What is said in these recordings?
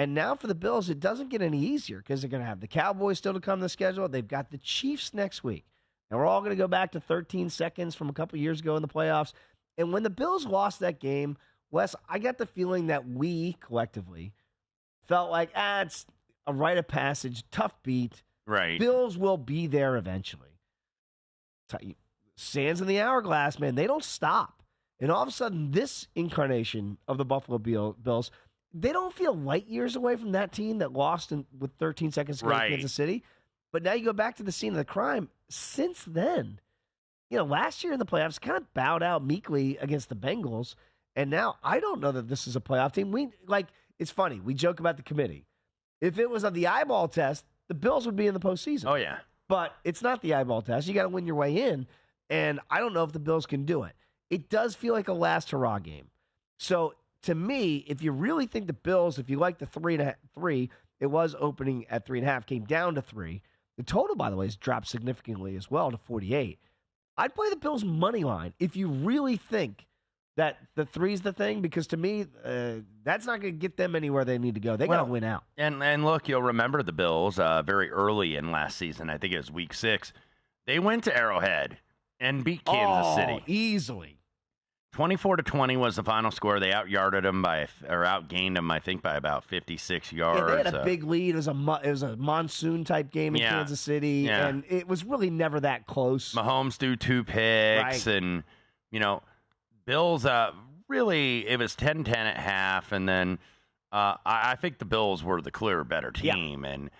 And now for the Bills, it doesn't get any easier because they're going to have the Cowboys still to come to the schedule. They've got the Chiefs next week. And we're all going to go back to 13 seconds from a couple years ago in the playoffs. And when the Bills lost that game, Wes, I got the feeling that we collectively felt like, it's a rite of passage, tough beat. Right. Bills will be there eventually. Sands in the hourglass, man, they don't stop. And all of a sudden, this incarnation of the Buffalo Bills, they don't feel light years away from that team that lost with 13 seconds to go to Kansas City. But now you go back to the scene of the crime. Since then, last year in the playoffs, kind of bowed out meekly against the Bengals. And now I don't know that this is a playoff team. It's funny. We joke about the committee. If it was on the eyeball test, the Bills would be in the postseason. Oh, yeah. But it's not the eyeball test. You got to win your way in. And I don't know if the Bills can do it. It does feel like a last hurrah game. So to me, if you really think the Bills, if you like the 3, it was opening at 3.5, came down to 3. The total, by the way, has dropped significantly as well to 48. I'd play the Bills' money line if you really think that the 3's the thing, because to me, that's not going to get them anywhere they need to go. They got to win out. And look, you'll remember the Bills very early in last season. I think it was week 6. They went to Arrowhead and beat Kansas City easily. 24-20 was the final score. They outgained them, I think, by about 56 yards. Yeah, they had a big lead. It was a monsoon type game in Kansas City, and it was really never that close. Mahomes threw 2 picks, and Bills really it was 10-10 at half, and then I think the Bills were the clear better team, and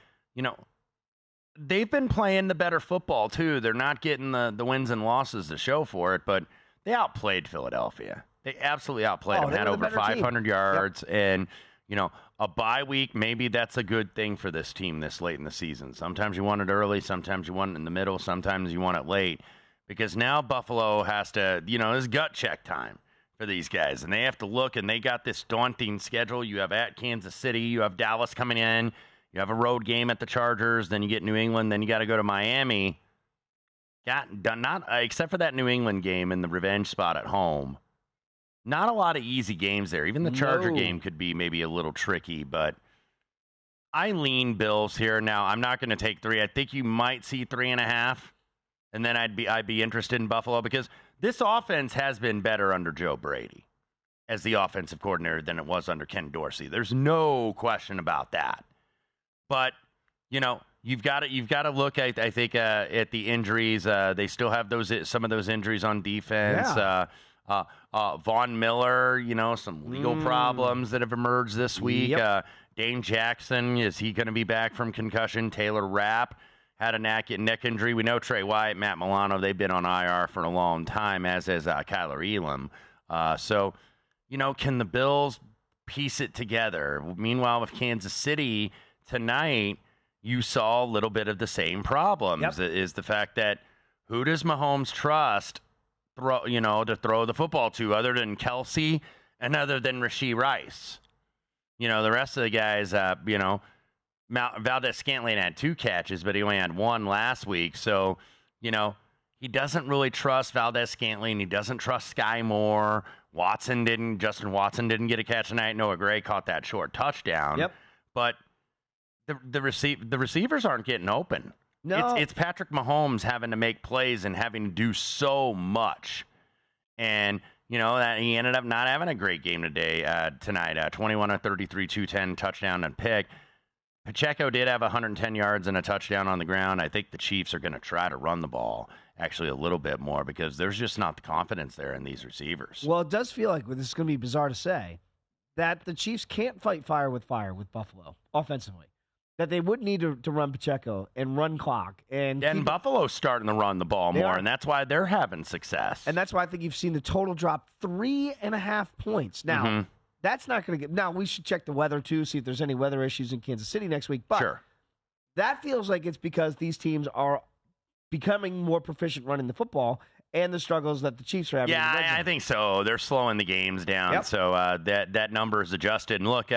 they've been playing the better football too. They're not getting the wins and losses to show for it, but they outplayed Philadelphia. They absolutely outplayed them. Had over 500 yards. Yep. And, a bye week, maybe that's a good thing for this team this late in the season. Sometimes you want it early. Sometimes you want it in the middle. Sometimes you want it late. Because now Buffalo has to, it's gut check time for these guys. And they have to look, and they got this daunting schedule. You have at Kansas City. You have Dallas coming in. You have a road game at the Chargers. Then you get New England. Then you got to go to Miami. Not except for that New England game and the revenge spot at home. Not a lot of easy games there. Even the Charger game could be maybe a little tricky, but I lean Bills here. Now, I'm not going to take 3. I think you might see 3.5, and then I'd be interested in Buffalo because this offense has been better under Joe Brady as the offensive coordinator than it was under Ken Dorsey. There's no question about that. But, You've got to look at, I think, at the injuries. They still have some of those injuries on defense. Yeah. Von Miller, some legal problems that have emerged this week. Yep. Dane Jackson, is he going to be back from concussion? Taylor Rapp had a neck injury. We know Trey White, Matt Milano, they've been on IR for a long time, as has Kyler Elam. So, can the Bills piece it together? Meanwhile, with Kansas City tonight, you saw a little bit of the same problems. Yep. Is the fact that who does Mahomes trust to throw the football to other than Kelsey and other than Rashee Rice? The rest of the guys, Valdez-Scantling had 2 catches, but he only had 1 last week. So, he doesn't really trust Valdez-Scantling. He doesn't trust Sky Moore. Justin Watson didn't get a catch tonight. Noah Gray caught that short touchdown. Yep. But the receivers aren't getting open. No. It's Patrick Mahomes having to make plays and having to do so much. And, that he ended up not having a great game tonight. 21 of 33, 210, touchdown and pick. Pacheco did have 110 yards and a touchdown on the ground. I think the Chiefs are going to try to run the ball actually a little bit more because there's just not the confidence there in these receivers. Well, it does feel like, this is going to be bizarre to say, that the Chiefs can't fight fire with Buffalo offensively. That they would need to run Pacheco and run clock. And Buffalo's starting to run the ball more, and that's why they're having success. And that's why I think you've seen the total drop 3.5 points. Now, that's not going to get – now, we should check the weather, too, see if there's any weather issues in Kansas City next week. But that feels like it's because these teams are becoming more proficient running the football and the struggles that the Chiefs are having. Yeah, I think so. They're slowing the games down, so that number is adjusted. And look,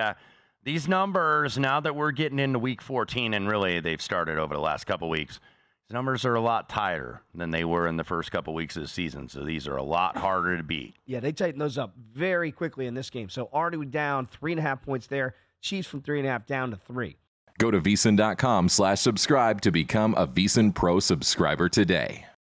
these numbers, now that we're getting into Week 14, and really they've started over the last couple weeks, these numbers are a lot tighter than they were in the first couple weeks of the season. So these are a lot harder to beat. Yeah, they tightened those up very quickly in this game. So already down 3.5 points there. Chiefs from 3.5 down to 3. Go to VSiN.com/subscribe to become a VSiN Pro subscriber today.